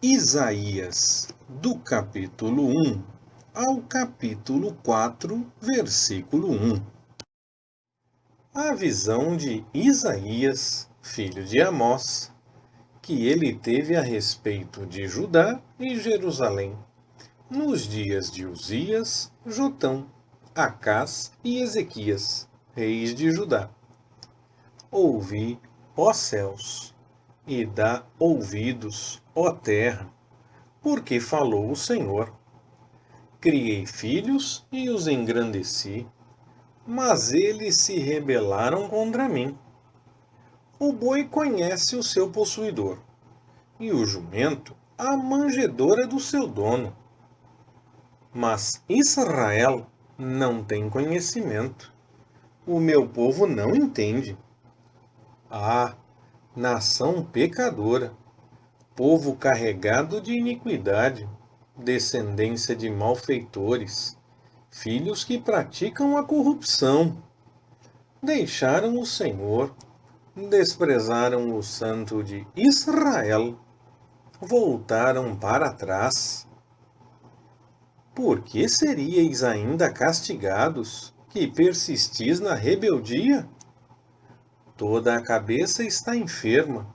Isaías, do capítulo 1 ao capítulo 4, versículo 1. A visão de Isaías, filho de Amós, que ele teve a respeito de Judá e Jerusalém, nos dias de Uzias, Jotão, Acás e Ezequias, reis de Judá. Ouvi, ó céus, e dá ouvidos, ó terra, porque falou o Senhor. Criei filhos e os engrandeci, mas eles se rebelaram contra mim. O boi conhece o seu possuidor, e o jumento a manjedoura do seu dono. Mas Israel não tem conhecimento. O meu povo não entende. Ah, nação pecadora, povo carregado de iniquidade, descendência de malfeitores, filhos que praticam a corrupção. Deixaram o Senhor, desprezaram o Santo de Israel, voltaram para trás. Por que seríeis ainda castigados, que persistis na rebeldia? Toda a cabeça está enferma,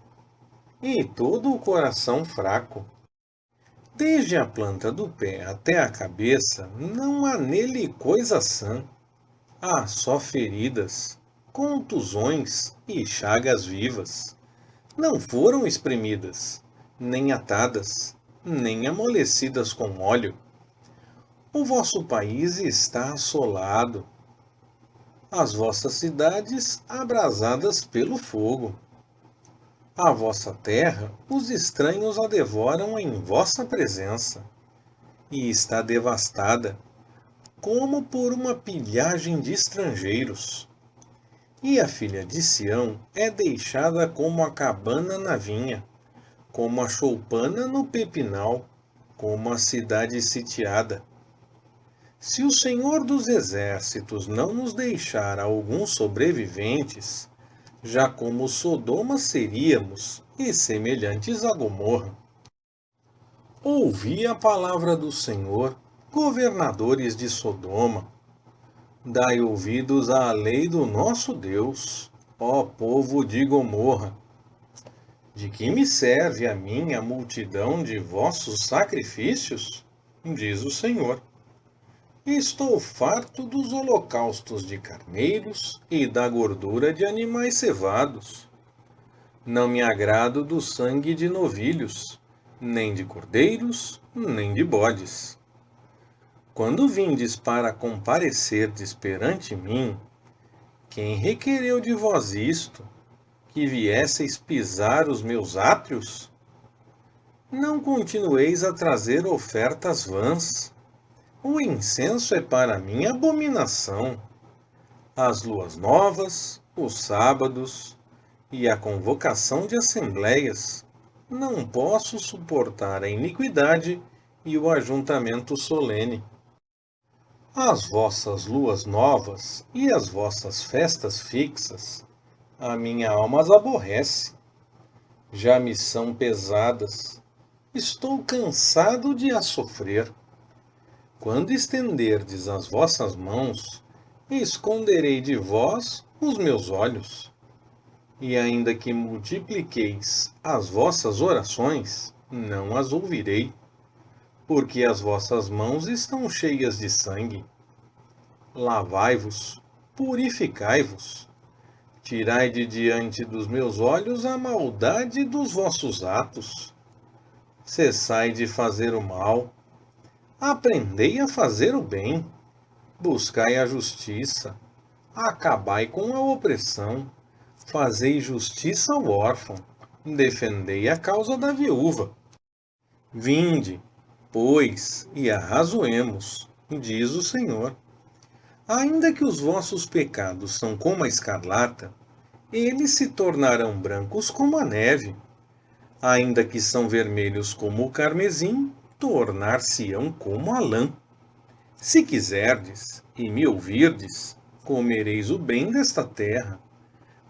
e todo o coração fraco. Desde a planta do pé até a cabeça, não há nele coisa sã. Há só feridas, contusões e chagas vivas. Não foram espremidas, nem atadas, nem amolecidas com óleo. O vosso país está assolado, as vossas cidades abrasadas pelo fogo. A vossa terra, os estranhos a devoram em vossa presença, e está devastada, como por uma pilhagem de estrangeiros. E a filha de Sião é deixada como a cabana na vinha, como a choupana no pepinal, como a cidade sitiada. Se o Senhor dos Exércitos não nos deixar alguns sobreviventes, já como Sodoma seríamos, e semelhantes a Gomorra. Ouvi a palavra do Senhor, governadores de Sodoma. Dai ouvidos à lei do nosso Deus, ó povo de Gomorra. De que me serve a mim a multidão de vossos sacrifícios? Diz o Senhor. Estou farto dos holocaustos de carneiros e da gordura de animais cevados. Não me agrado do sangue de novilhos, nem de cordeiros, nem de bodes. Quando vindes para comparecerdes perante mim, quem requereu de vós isto, que viesseis pisar os meus átrios? Não continueis a trazer ofertas vãs. O incenso é para mim abominação. As luas novas, os sábados e a convocação de assembleias. Não posso suportar a iniquidade e o ajuntamento solene. As vossas luas novas e as vossas festas fixas, a minha alma as aborrece. Já me são pesadas. Estou cansado de as sofrer. Quando estenderdes as vossas mãos, esconderei de vós os meus olhos. E ainda que multipliqueis as vossas orações, não as ouvirei, porque as vossas mãos estão cheias de sangue. Lavai-vos, purificai-vos, tirai de diante dos meus olhos a maldade dos vossos atos. Cessai de fazer o mal. Aprendei a fazer o bem, buscai a justiça, acabai com a opressão, fazei justiça ao órfão, defendei a causa da viúva. Vinde, pois, e arrazoemos, diz o Senhor. Ainda que os vossos pecados são como a escarlata, eles se tornarão brancos como a neve. Ainda que são vermelhos como o carmesim, tornar-se-ão como a lã. Se quiserdes e me ouvirdes, comereis o bem desta terra.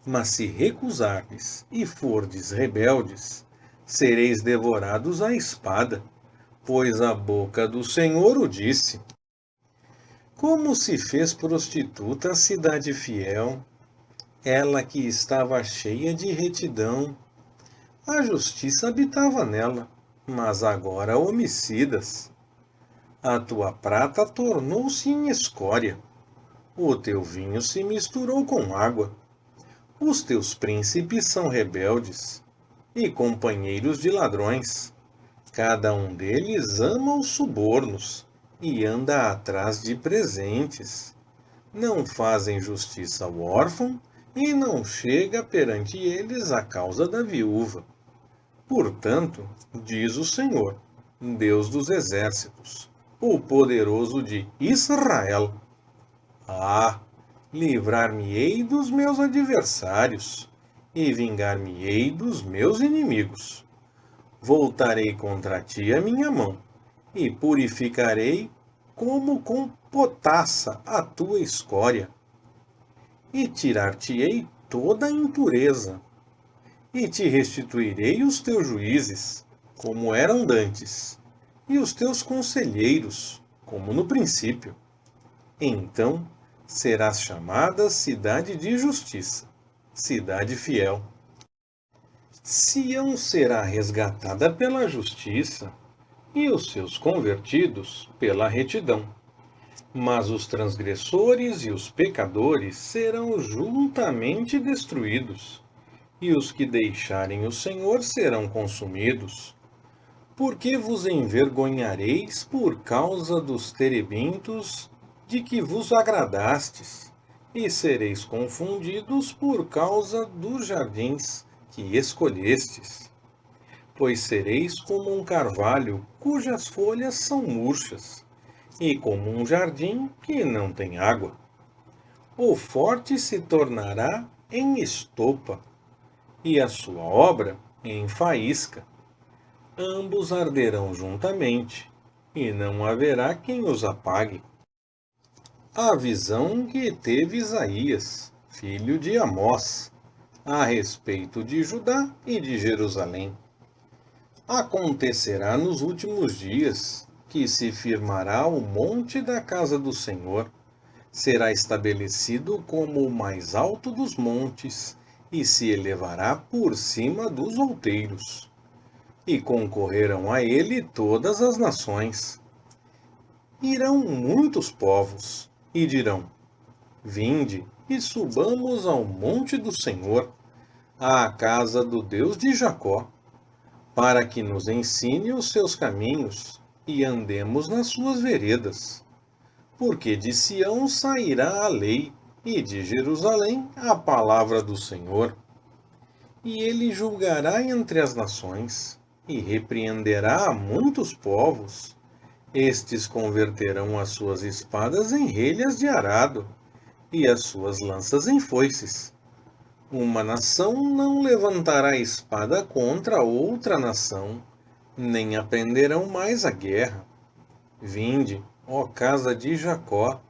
Mas se recusardes e fordes rebeldes, sereis devorados à espada, pois a boca do Senhor o disse. Como se fez prostituta a cidade fiel, ela que estava cheia de retidão. A justiça habitava nela, mas agora homicidas. A tua prata tornou-se em escória, o teu vinho se misturou com água. Os teus príncipes são rebeldes e companheiros de ladrões. Cada um deles ama os subornos e anda atrás de presentes. Não fazem justiça ao órfão e não chega perante eles a causa da viúva. Portanto, diz o Senhor, Deus dos exércitos, o poderoso de Israel: Ah, livrar-me-ei dos meus adversários e vingar-me-ei dos meus inimigos. Voltarei contra ti a minha mão e purificarei como com potassa a tua escória, e tirar-te-ei toda a impureza, e te restituirei os teus juízes, como eram dantes, e os teus conselheiros, como no princípio. Então serás chamada cidade de justiça, cidade fiel. Sião será resgatada pela justiça, e os seus convertidos pela retidão. Mas os transgressores e os pecadores serão juntamente destruídos, e os que deixarem o Senhor serão consumidos. Porque vos envergonhareis por causa dos terebintos de que vos agradastes, e sereis confundidos por causa dos jardins que escolhestes. Pois sereis como um carvalho cujas folhas são murchas, e como um jardim que não tem água. O forte se tornará em estopa, e a sua obra em faísca. Ambos arderão juntamente, e não haverá quem os apague. A visão que teve Isaías, filho de Amós, a respeito de Judá e de Jerusalém. Acontecerá nos últimos dias que se firmará o monte da casa do Senhor, será estabelecido como o mais alto dos montes, e se elevará por cima dos outeiros. E concorrerão a ele todas as nações. Irão muitos povos, e dirão: Vinde e subamos ao monte do Senhor, à casa do Deus de Jacó, para que nos ensine os seus caminhos e andemos nas suas veredas. Porque de Sião sairá a lei, e de Jerusalém a palavra do Senhor. E ele julgará entre as nações, e repreenderá a muitos povos. Estes converterão as suas espadas em relhas de arado, e as suas lanças em foices. Uma nação não levantará espada contra outra nação, nem aprenderão mais a guerra. Vinde, ó casa de Jacó,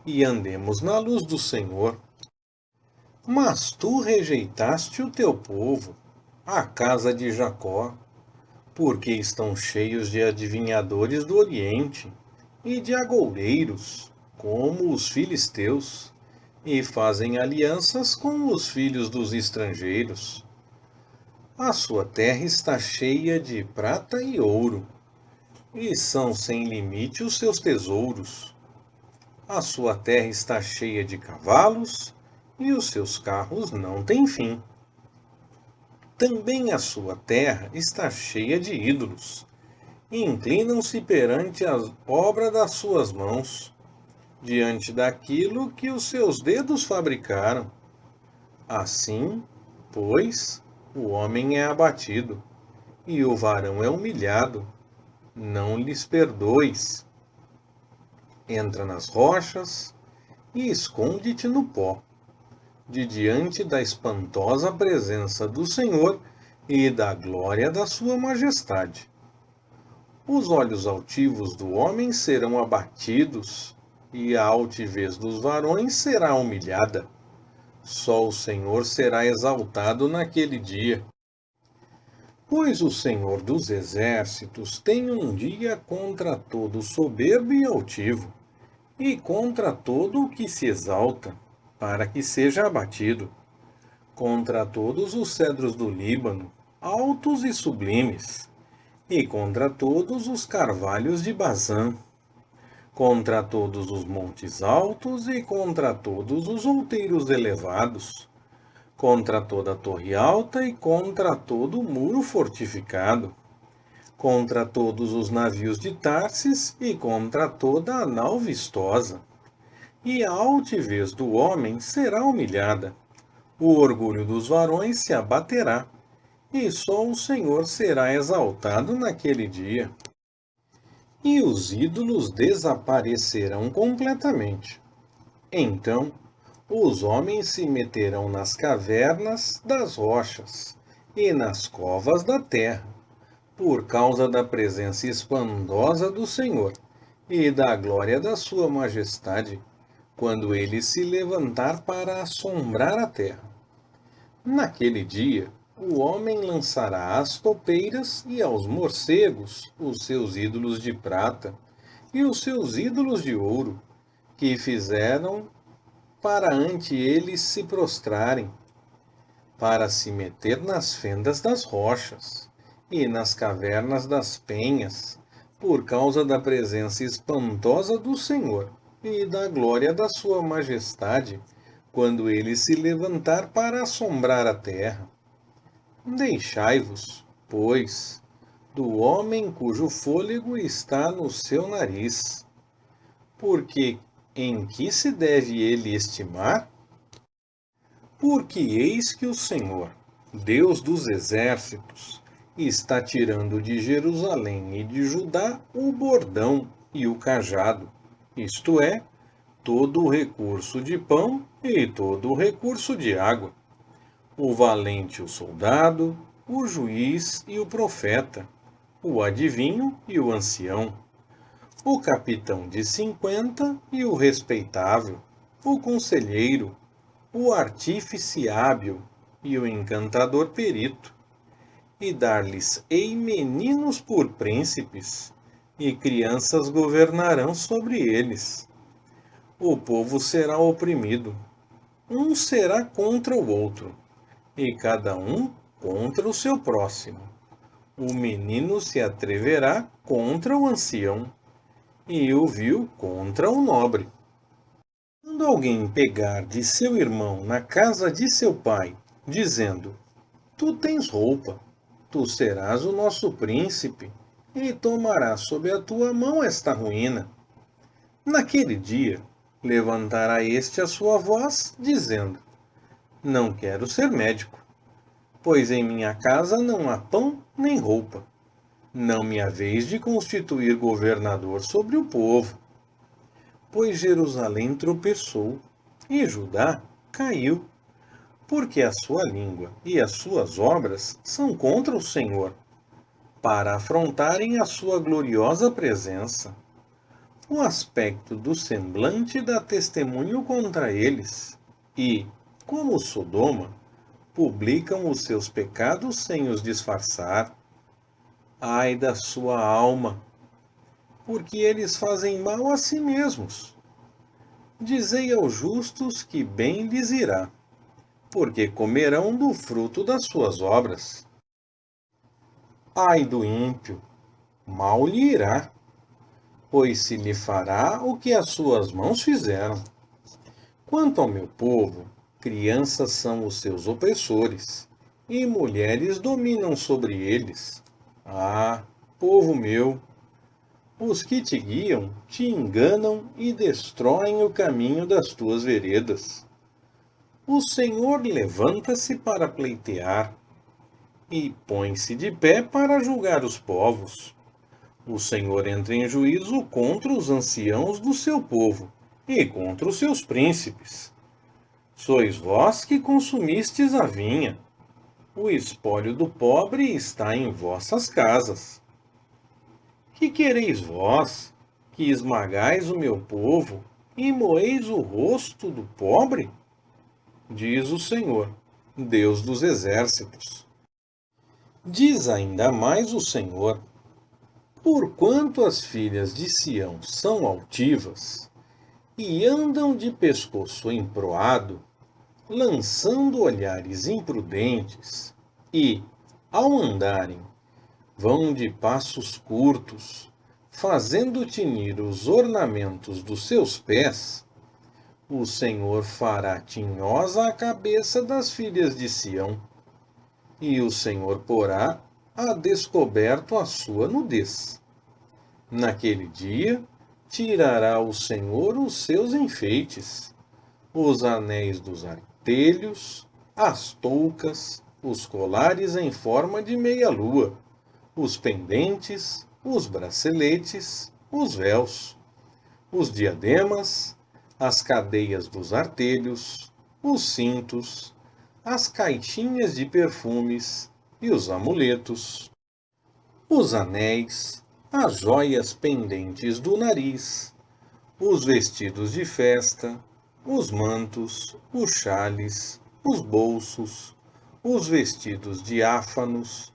e andemos na luz do Senhor. Mas tu rejeitaste o teu povo, a casa de Jacó, porque estão cheios de adivinhadores do Oriente e de agoureiros, como os filisteus, e fazem alianças com os filhos dos estrangeiros. A sua terra está cheia de prata e ouro, e são sem limite os seus tesouros. A sua terra está cheia de cavalos, e os seus carros não têm fim. Também a sua terra está cheia de ídolos, e inclinam-se perante a obra das suas mãos, diante daquilo que os seus dedos fabricaram. Assim, pois, o homem é abatido, e o varão é humilhado. Não lhes perdoes. Entra nas rochas e esconde-te no pó, de diante da espantosa presença do Senhor e da glória da sua majestade. Os olhos altivos do homem serão abatidos, e a altivez dos varões será humilhada. Só o Senhor será exaltado naquele dia. Pois o Senhor dos Exércitos tem um dia contra todo soberbo e altivo, e contra todo o que se exalta, para que seja abatido, contra todos os cedros do Líbano, altos e sublimes, e contra todos os carvalhos de Bazã, contra todos os montes altos e contra todos os outeiros elevados, contra toda a torre alta e contra todo o muro fortificado, contra todos os navios de Tarsis e contra toda a nau vistosa. E a altivez do homem será humilhada, o orgulho dos varões se abaterá, e só o Senhor será exaltado naquele dia. E os ídolos desaparecerão completamente. Então, os homens se meterão nas cavernas das rochas e nas covas da terra, por causa da presença espantosa do Senhor e da glória da sua majestade, quando ele se levantar para assombrar a terra. Naquele dia, o homem lançará às topeiras e aos morcegos os seus ídolos de prata e os seus ídolos de ouro, que fizeram para ante eles se prostrarem, para se meter nas fendas das rochas e nas cavernas das penhas, por causa da presença espantosa do Senhor e da glória da sua majestade, quando ele se levantar para assombrar a terra. Deixai-vos, pois, do homem cujo fôlego está no seu nariz, porque em que se deve ele estimar? Porque eis que o Senhor, Deus dos exércitos, está tirando de Jerusalém e de Judá o bordão e o cajado, isto é, todo o recurso de pão e todo o recurso de água, o valente e o soldado, o juiz e o profeta, o adivinho e o ancião, o capitão de 50 e o respeitável, o conselheiro, o artífice hábil e o encantador perito, e dar-lhes-ei meninos por príncipes, e crianças governarão sobre eles. O povo será oprimido, um será contra o outro, e cada um contra o seu próximo. O menino se atreverá contra o ancião, e o vil contra o nobre. Quando alguém pegar de seu irmão na casa de seu pai, dizendo: Tu tens roupa, tu serás o nosso príncipe, e tomarás sob a tua mão esta ruína. Naquele dia, levantará este a sua voz, dizendo: Não quero ser médico, pois em minha casa não há pão nem roupa. Não me haveis de constituir governador sobre o povo. Pois Jerusalém tropeçou, e Judá caiu, porque a sua língua e as suas obras são contra o Senhor, para afrontarem a sua gloriosa presença. O aspecto do semblante dá testemunho contra eles, e, como Sodoma, publicam os seus pecados sem os disfarçar. Ai da sua alma, porque eles fazem mal a si mesmos. Dizei aos justos que bem lhes irá, porque comerão do fruto das suas obras. Ai do ímpio, mal lhe irá, pois se lhe fará o que as suas mãos fizeram. Quanto ao meu povo, crianças são os seus opressores, e mulheres dominam sobre eles. Ah, povo meu, os que te guiam te enganam e destroem o caminho das tuas veredas. O Senhor levanta-se para pleitear, e põe-se de pé para julgar os povos. O Senhor entra em juízo contra os anciãos do seu povo e contra os seus príncipes. Sois vós que consumistes a vinha. O espólio do pobre está em vossas casas. Que quereis vós, que esmagais o meu povo e moeis o rosto do pobre? Diz o Senhor, Deus dos exércitos. Diz ainda mais o Senhor: porquanto as filhas de Sião são altivas e andam de pescoço emproado, lançando olhares imprudentes, e, ao andarem, vão de passos curtos, fazendo tinir os ornamentos dos seus pés, o Senhor fará tinhosa a cabeça das filhas de Sião, e o Senhor porá a descoberto a sua nudez. Naquele dia, tirará o Senhor os seus enfeites, os anéis dos artelhos, as toucas, os colares em forma de meia-lua, os pendentes, os braceletes, os véus, os diademas, as cadeias dos artelhos, os cintos, as caixinhas de perfumes e os amuletos, os anéis, as joias pendentes do nariz, os vestidos de festa, os mantos, os xales, os bolsos, os vestidos diáfanos,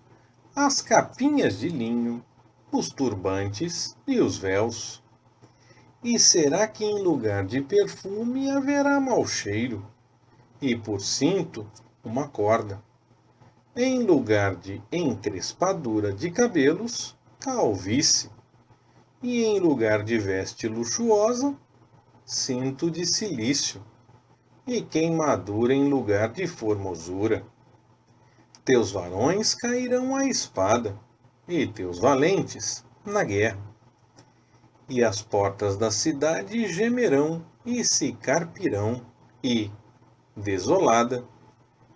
as capinhas de linho, os turbantes e os véus. E será que em lugar de perfume haverá mau cheiro, e por cinto uma corda? Em lugar de encrespadura de cabelos, calvície, e em lugar de veste luxuosa, cinto de cilício, e queimadura em lugar de formosura. Teus varões cairão à espada, e teus valentes na guerra. E as portas da cidade gemerão e se carpirão, e, desolada,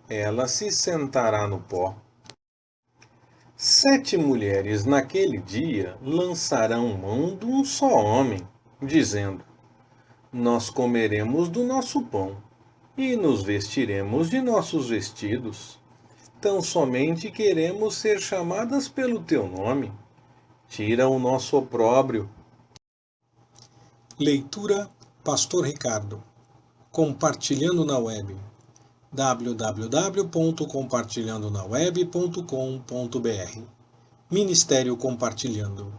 ela se sentará no pó. 7 mulheres naquele dia lançarão mão de um só homem, dizendo: nós comeremos do nosso pão, e nos vestiremos de nossos vestidos. Tão somente queremos ser chamadas pelo teu nome. Tira o nosso opróbrio. Leitura Pastor Ricardo. Compartilhando na web. www.compartilhandonaweb.com.br Ministério Compartilhando.